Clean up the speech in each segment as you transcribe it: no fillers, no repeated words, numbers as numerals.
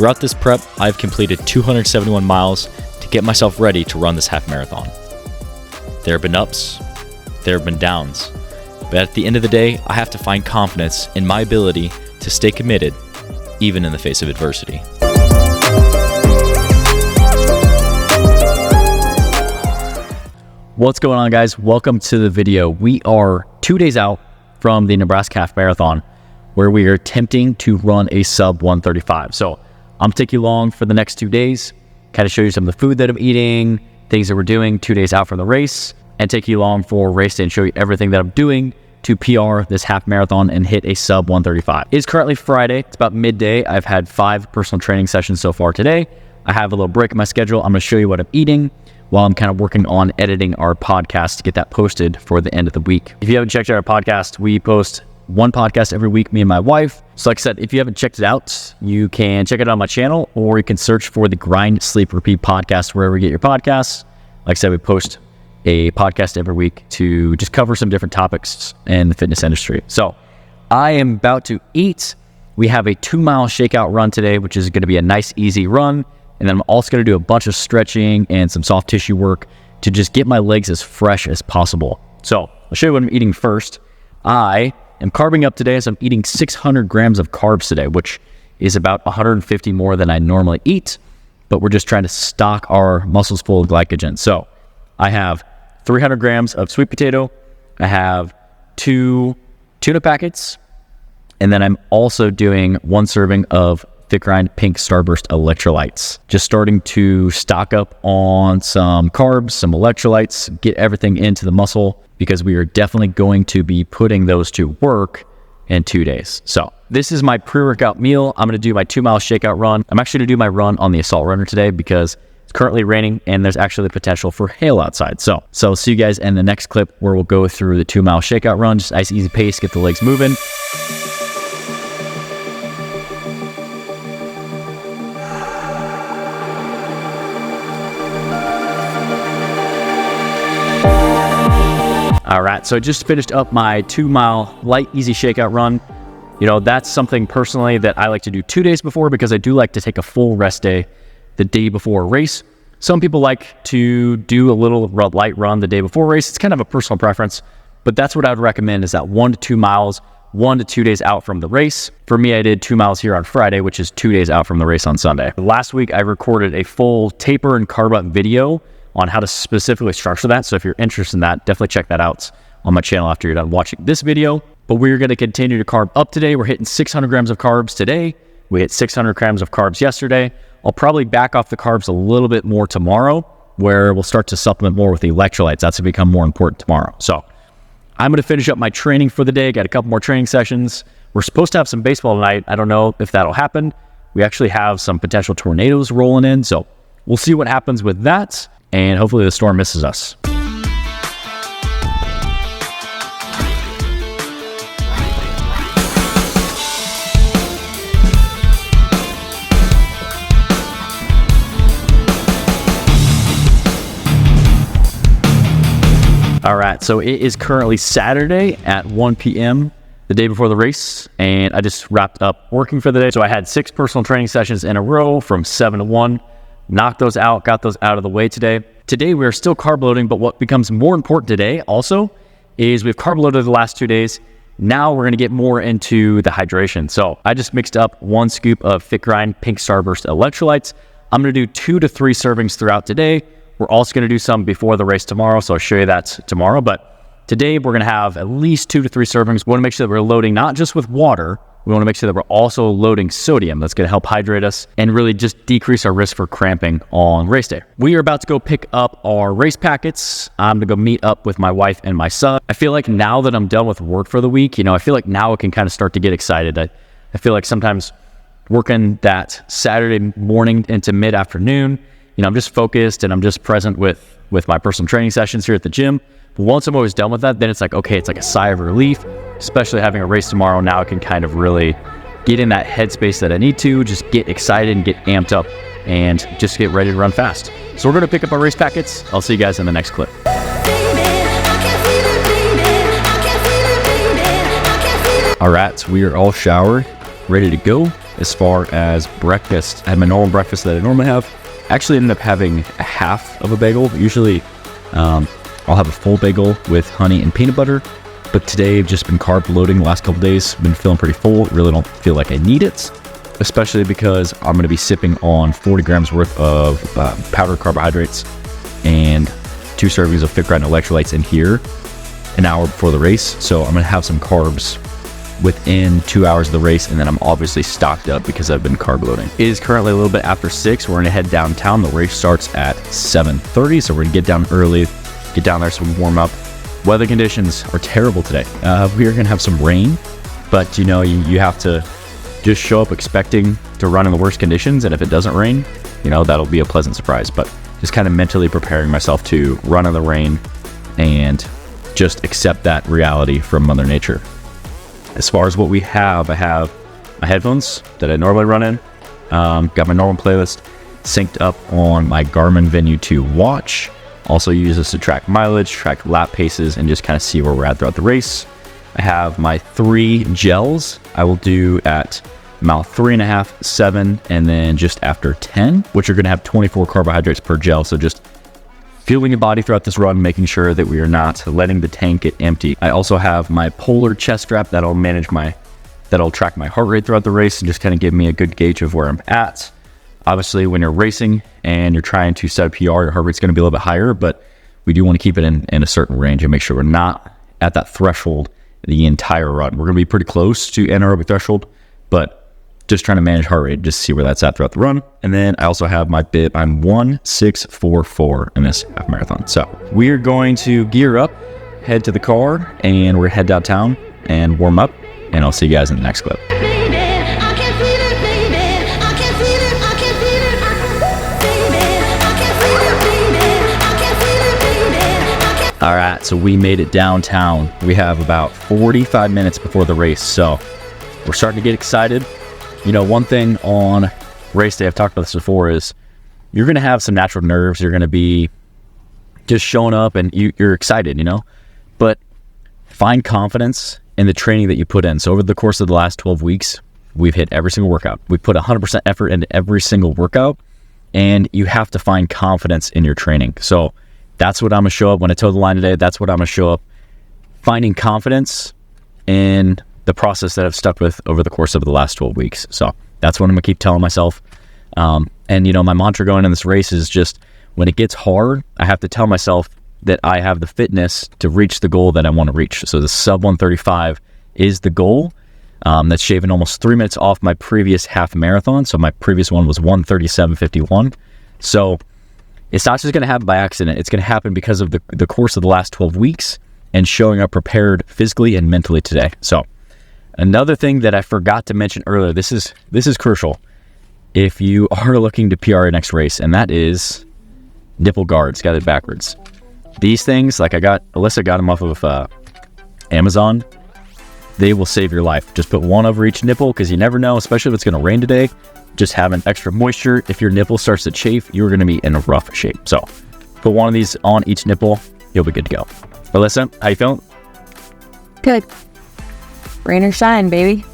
Throughout this prep, I've completed 271 miles to get myself ready to run this half marathon. There have been ups, there have been downs, but at the end of the day, I have to find confidence in my ability to stay committed, even in the face of adversity. What's going on, guys? Welcome to the video. We are 2 days out from the Nebraska Half Marathon, where we are attempting to run a sub 135. So I'm taking you along for the next 2 days, kind of show you some of the food that I'm eating, things that we're doing 2 days out from the race, and take you along for race day and show you everything that I'm doing to PR this half marathon and hit a sub 135. It is currently Friday. It's about midday. I've had 5 personal training sessions so far today. I have a little break in my schedule. I'm going to show you what I'm eating while I'm kind of working on editing our podcast to get that posted for the end of the week. If you haven't checked out our podcast, we post 1 podcast every week, me and my wife. So like I said, if you haven't checked it out, you can check it out on my channel, or you can search for the Grind, Sleep, Repeat podcast wherever you get your podcasts. Like I said, we post a podcast every week to just cover some different topics in the fitness industry. So I am about to eat. We have a 2-mile shakeout run today, which is going to be a nice, easy run. And then I'm also going to do a bunch of stretching and some soft tissue work to just get my legs as fresh as possible. So I'll show you what I'm eating first. I am carbing up today, so I'm eating 600 grams of carbs today, which is about 150 more than I normally eat, but we're just trying to stock our muscles full of glycogen. So I have 300 grams of sweet potato, I have 2 tuna packets, and then I'm also doing 1 serving of FitGrind Pink Starburst electrolytes. Just starting to stock up on some carbs, some electrolytes, get everything into the muscle, because we are definitely going to be putting those to work in 2 days. So this is my pre-workout meal. I'm going to do my 2-mile shakeout run. I'm actually going to do my run on the assault runner today because it's currently raining and there's actually the potential for hail outside. So I'll see you guys in the next clip where we'll go through the 2-mile shakeout run. Just nice, easy pace, get the legs moving. All right, so I just finished up my 2-mile light, easy shakeout run. You know, that's something personally that I like to do 2 days before, because I do like to take a full rest day the day before a race. Some people like to do a little light run the day before a race. It's kind of a personal preference, but that's what I would recommend, is that 1 to 2 miles, 1 to 2 days out from the race. For me, I did 2 miles here on Friday, which is 2 days out from the race on Sunday. Last week, I recorded a full taper and carb up video on how to specifically structure that. So if you're interested in that, definitely check that out on my channel after you're done watching this video. But we're going to continue to carb up today. We're hitting 600 grams of carbs today. We hit 600 grams of carbs yesterday. I'll probably back off the carbs a little bit more tomorrow, where we'll start to supplement more with the electrolytes. That's going to become more important tomorrow. So I'm going to finish up my training for the day. Got a couple more training sessions. We're supposed to have some baseball tonight. I don't know if that'll happen. We actually have some potential tornadoes rolling in. So we'll see what happens with that. And hopefully the storm misses us. All right, so it is currently Saturday at 1 p.m., the day before the race, and I just wrapped up working for the day. So I had 6 personal training sessions in a row from 7 to 1. Knocked those out, got those out of the way today. Today, we are still carb loading, but what becomes more important today also is we've carb loaded the last 2 days. Now we're going to get more into the hydration. So I just mixed up 1 scoop of FitGrind Pink Starburst electrolytes. I'm going to do 2 to 3 servings throughout today. We're also going to do some before the race tomorrow, so I'll show you that tomorrow. But today, we're going to have at least 2 to 3 servings. We want to make sure that we're loading not just with water. We want to make sure that we're also loading sodium. That's going to help hydrate us and really just decrease our risk for cramping on race day. We are about to go pick up our race packets. I'm going to go meet up with my wife and my son. I feel like now that I'm done with work for the week, I feel like now I can kind of start to get excited. I feel like sometimes working that Saturday morning into mid-afternoon, I'm just focused and I'm just present with my personal training sessions here at the gym. But once I'm always done with that, then it's like, okay, it's like a sigh of relief, especially having a race tomorrow. Now I can kind of really get in that headspace that I need to, just get excited and get amped up and just get ready to run fast. So we're going to pick up our race packets. I'll see you guys in the next clip. All right, so we are all showered, ready to go. as far as breakfast. I had my normal breakfast that I normally have. Actually ended up having a half of a bagel. Usually I'll have a full bagel with honey and peanut butter, but today I've just been carb loading the last couple days. Been feeling pretty full. Really don't feel like I need it, especially because I'm going to be sipping on 40 grams worth of powdered carbohydrates and 2 servings of FitGrind electrolytes in here an hour before the race. So I'm going to have some carbs within 2 hours of the race, and then I'm obviously stocked up because I've been carb loading. It is currently a little bit after 6. We're gonna head downtown. The race starts at 7:30, so we're gonna get down early, get down there so we warm up. Weather conditions are terrible today. We are gonna have some rain, but you have to just show up expecting to run in the worst conditions, and if it doesn't rain, that'll be a pleasant surprise. But just kind of mentally preparing myself to run in the rain and just accept that reality from Mother Nature. As far as what we have, I have my headphones that I normally run in. Got my normal playlist synced up on my Garmin Venue 2 watch. Also use this to track mileage, track lap paces, and just kind of see where we're at throughout the race. I have my 3 gels I will do at mile 3.5, 7, and then just after 10, which are going to have 24 carbohydrates per gel. So just fueling your body throughout this run, making sure that we are not letting the tank get empty. I also have my Polar chest strap that'll track my heart rate throughout the race and just kind of give me a good gauge of where I'm at. Obviously, when you're racing and you're trying to set a PR, your heart rate's going to be a little bit higher, but we do want to keep it in a certain range and make sure we're not at that threshold the entire run. We're going to be pretty close to anaerobic threshold, but just trying to manage heart rate, just see where that's at throughout the run. And then I also have my bib. I'm 1:6:44 in this half marathon. So we're going to gear up, head to the car, and we're head downtown and warm up. And I'll see you guys in the next clip. All right, so we made it downtown. We have about 45 minutes before the race, so we're starting to get excited. One thing on race day, I've talked about this before, is you're going to have some natural nerves. You're going to be just showing up and you're excited, but find confidence in the training that you put in. So over the course of the last 12 weeks, we've hit every single workout. We put 100% effort into every single workout, and you have to find confidence in your training. So that's what I'm going to show up when I toe the line today. That's what I'm going to show up, finding confidence in the process that I've stuck with over the course of the last 12 weeks. So that's what I'm gonna keep telling myself. And my mantra going in this race is just, when it gets hard, I have to tell myself that I have the fitness to reach the goal that I want to reach. So the sub 135 is the goal. That's shaving almost 3 minutes off my previous half marathon. So my previous one was 1:37:51. So it's not just gonna happen by accident. It's gonna happen because of the course of the last 12 weeks and showing up prepared physically and mentally today. So another thing that I forgot to mention earlier, this is crucial if you are looking to PR your next race, and that is nipple guards. Got it backwards. These things, like Alyssa got them off of Amazon. They will save your life. Just put one over each nipple, because you never know, especially if it's going to rain today. Just having extra moisture. If your nipple starts to chafe, you're going to be in rough shape. So put one of these on each nipple. You'll be good to go. Alyssa, how you feeling? Good. Rain or shine, baby.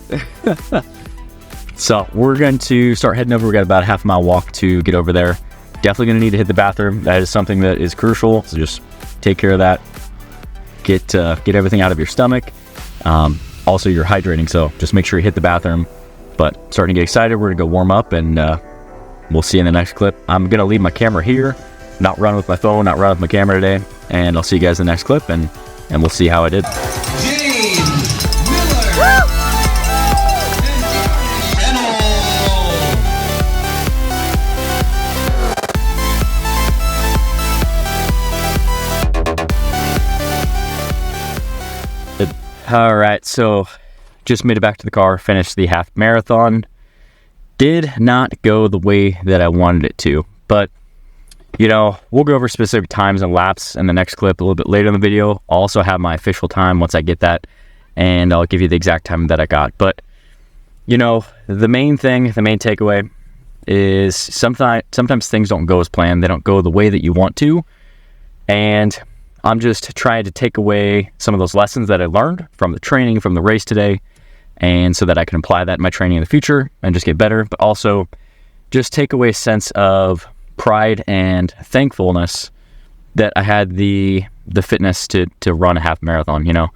So we're going to start heading over. We got about a half mile walk to get over there. Definitely going to need to hit the bathroom. That is something that is crucial. So just take care of that. Get everything out of your stomach. Also, you're hydrating, so just make sure you hit the bathroom. But starting to get excited. We're going to go warm up, and we'll see you in the next clip. I'm going to leave my camera here. Not run with my phone, not run with my camera today. And I'll see you guys in the next clip, and we'll see how I did. All right, so just made it back to the car, finished the half marathon. Did not go the way that I wanted it to, but we'll go over specific times and laps in the next clip a little bit later in the video. I'll also have my official time once I get that, and I'll give you the exact time that I got. But the main takeaway is sometimes things don't go as planned. They don't go the way that you want to, and I'm just trying to take away some of those lessons that I learned from the training, from the race today, and so that I can apply that in my training in the future and just get better, but also just take away a sense of pride and thankfulness that I had the fitness to run a half marathon. You know,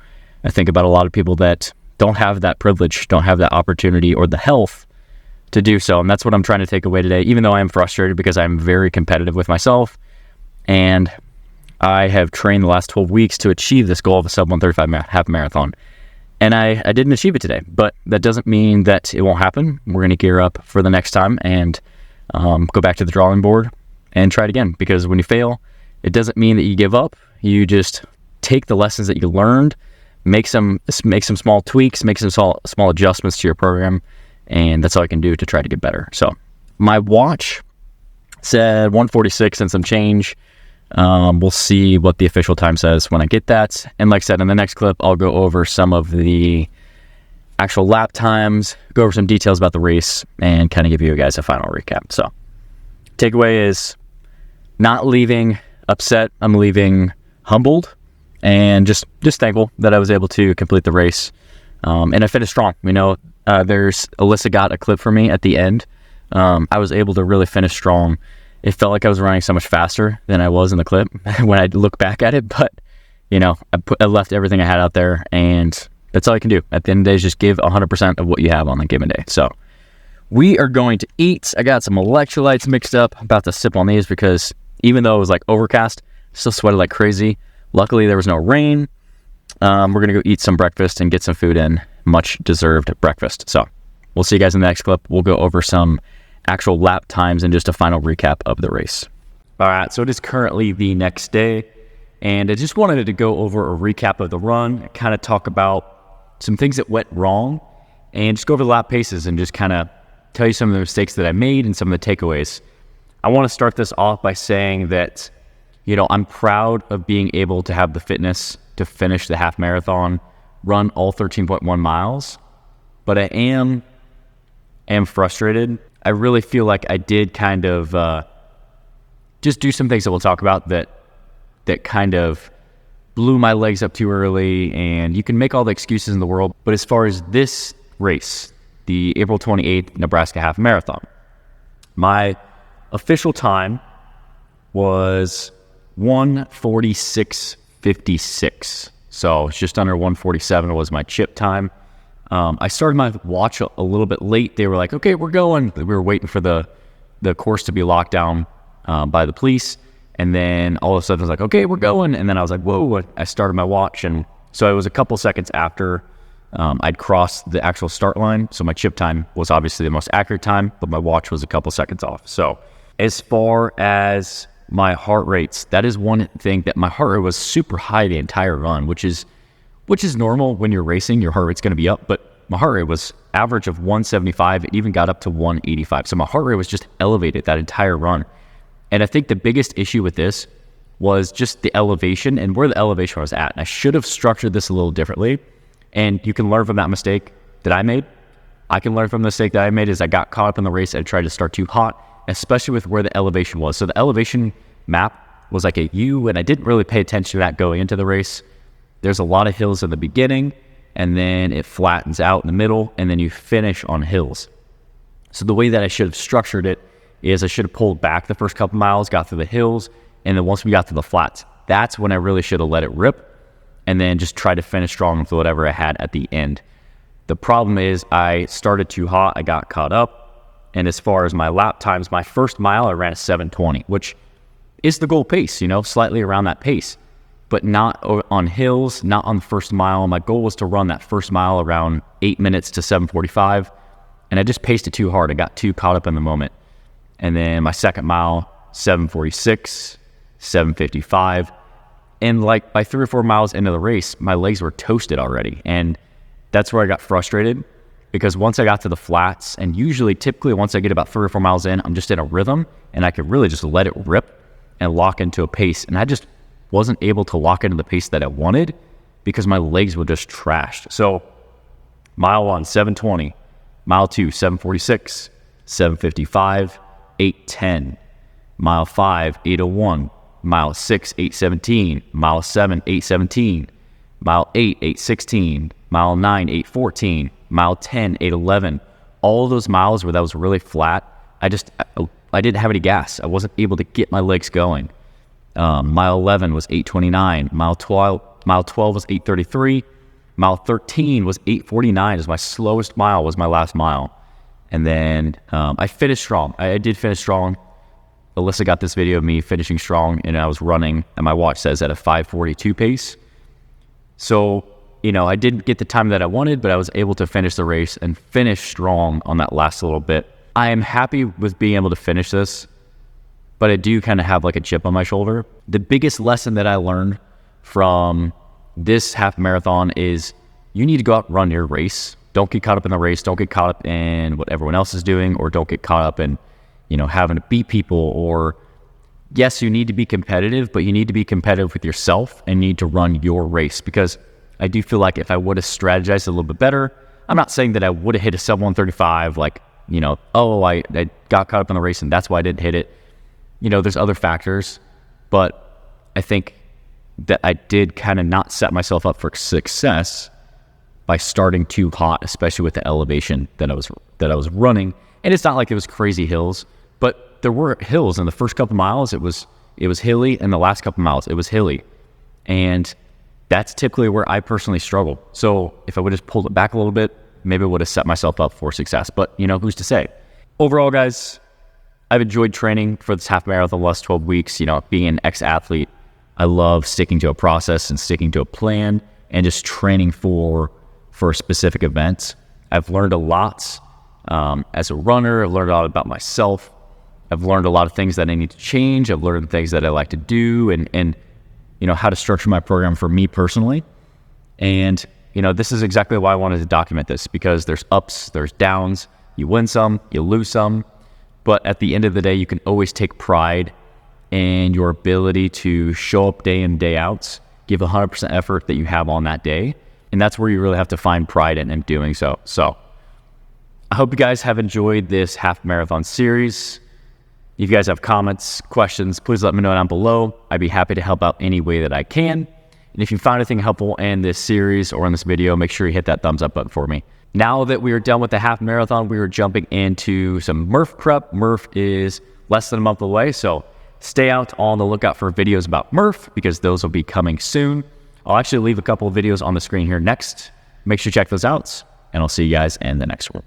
I think about a lot of people that don't have that privilege, don't have that opportunity or the health to do so. And that's what I'm trying to take away today, even though I am frustrated because I'm very competitive with myself. And I have trained the last 12 weeks to achieve this goal of a sub 135 half marathon. And I didn't achieve it today, but that doesn't mean that it won't happen. We're going to gear up for the next time and go back to the drawing board and try it again. Because when you fail, it doesn't mean that you give up. You just take the lessons that you learned, make some small tweaks, make some small adjustments to your program, and that's all I can do to try to get better. So my watch said 146 and some change. We'll see what the official time says when I get that. And like I said, in the next clip, I'll go over some of the actual lap times, go over some details about the race, and kind of give you guys a final recap. So takeaway is not leaving upset. I'm leaving humbled and just thankful that I was able to complete the race. And I finished strong. You know, Alyssa got a clip for me at the end. I was able to really finish strong. It felt like I was running so much faster than I was in the clip when I look back at it. But, you know, I left everything I had out there, and that's all I can do. At the end of the day is just give 100% of what you have on the given day. So we are going to eat. I got some electrolytes mixed up. I'm about to sip on these because even though it was like overcast, still sweated like crazy. Luckily, there was no rain. We're going to go eat some breakfast and get some food in. Much deserved breakfast. So we'll see you guys in the next clip. We'll go over some actual lap times and just a final recap of the race. All right, so it is currently the next day, and I just wanted to go over a recap of the run, kind of talk about some things that went wrong, and just go over the lap paces and just kind of tell you some of the mistakes that I made and some of the takeaways. I want to start this off by saying that, you know, I'm proud of being able to have the fitness to finish the half marathon, run all 13.1 miles, but I am frustrated. I really feel like I did kind of just do some things that we'll talk about that kind of blew my legs up too early, and you can make all the excuses in the world. But as far as this race, the April 28th Nebraska Half Marathon, my official time was 1:46:56. So it's just under 1:47 was my chip time. I started my watch a little bit late. They were like, okay, we're going. We were waiting for the course to be locked down by the police. And then all of a sudden I was like, okay, we're going. And then I was like, whoa, I started my watch. And so it was a couple seconds after I'd crossed the actual start line. So my chip time was obviously the most accurate time, but my watch was a couple seconds off. So as far as my heart rates, that is one thing that my heart rate was super high the entire run, which is normal when you're racing. Your heart rate's going to be up, but my heart rate was average of 175. It even got up to 185. So my heart rate was just elevated that entire run. And I think the biggest issue with this was just the elevation and where the elevation was at. And I should have structured this a little differently. And you can learn from that mistake that I made. I can learn from the mistake that I made is I got caught up in the race and tried to start too hot, especially with where the elevation was. So the elevation map was like a U, and I didn't really pay attention to that going into the race. There's a lot of hills in the beginning, and then it flattens out in the middle, and then you finish on hills. So the way that I should have structured it is I should have pulled back the first couple miles, got through the hills, and then once we got to the flats, that's when I really should have let it rip, and then just try to finish strong with whatever I had at the end. The problem is I started too hot, I got caught up, and as far as my lap times, my first mile I ran a 7:20, which is the goal pace, you know, slightly around that pace, but not on hills, not on the first mile. My goal was to run that first mile around 8 minutes to 7:45, and I just paced it too hard. I got too caught up in the moment. And then my second mile, 7:46, 7:55, and like by 3 or 4 miles into the race, my legs were toasted already, and that's where I got frustrated, because once I got to the flats, and typically once I get about 3 or 4 miles in, I'm just in a rhythm, and I could really just let it rip and lock into a pace, and I just wasn't able to lock into the pace that I wanted because my legs were just trashed. So mile 1, 7:20, mile 2, 7:46, 7:55, 8:10, mile 5, 8:01, mile 6, 8:17, mile 7, 8:17, mile 8, 8:16, mile 9, 8:14, mile 10, 8, 11, all those miles where that was really flat, I didn't have any gas. I wasn't able to get my legs going. Mile 11 was 8:29. Mile 12 was 8:33. Mile 13 was 8:49. Is my slowest mile, was my last mile. And then I finished strong. I did finish strong. Alyssa got this video of me finishing strong, and I was running, and my watch says at a 5:42 pace. So, I didn't get the time that I wanted, but I was able to finish the race and finish strong on that last little bit. I am happy with being able to finish this, but I do kind of have like a chip on my shoulder. The biggest lesson that I learned from this half marathon is you need to go out and run your race. Don't get caught up in the race. Don't get caught up in what everyone else is doing, or don't get caught up in, having to beat people. Or yes, you need to be competitive, but you need to be competitive with yourself and need to run your race. Because I do feel like if I would have strategized a little bit better, I'm not saying that I would have hit a sub 135, like, I got caught up in the race and that's why I didn't hit it. There's other factors, but I think that I did kind of not set myself up for success by starting too hot, especially with the elevation that I was running. And it's not like it was crazy hills, but there were hills in the first couple miles. It was hilly, and the last couple miles it was hilly, and that's typically where I personally struggle. So if I would have pulled it back a little bit, maybe I would have set myself up for success. But who's to say? Overall, guys, I've enjoyed training for this half marathon the last 12 weeks. Being an ex-athlete, I love sticking to a process and sticking to a plan and just training for specific events. I've learned a lot as a runner. I've learned a lot about myself. I've learned a lot of things that I need to change. I've learned things that I like to do and how to structure my program for me personally. And this is exactly why I wanted to document this, because there's ups, there's downs. You win some, you lose some. But at the end of the day, you can always take pride in your ability to show up day in, day out, give 100% effort that you have on that day. And that's where you really have to find pride in doing so. So I hope you guys have enjoyed this half marathon series. If you guys have comments, questions, please let me know down below. I'd be happy to help out any way that I can. And if you found anything helpful in this series or in this video, make sure you hit that thumbs up button for me. Now that we are done with the half marathon, we are jumping into some Murph prep. Murph is less than a month away, so stay out on the lookout for videos about Murph, because those will be coming soon. I'll actually leave a couple of videos on the screen here next. Make sure you check those out, and I'll see you guys in the next one.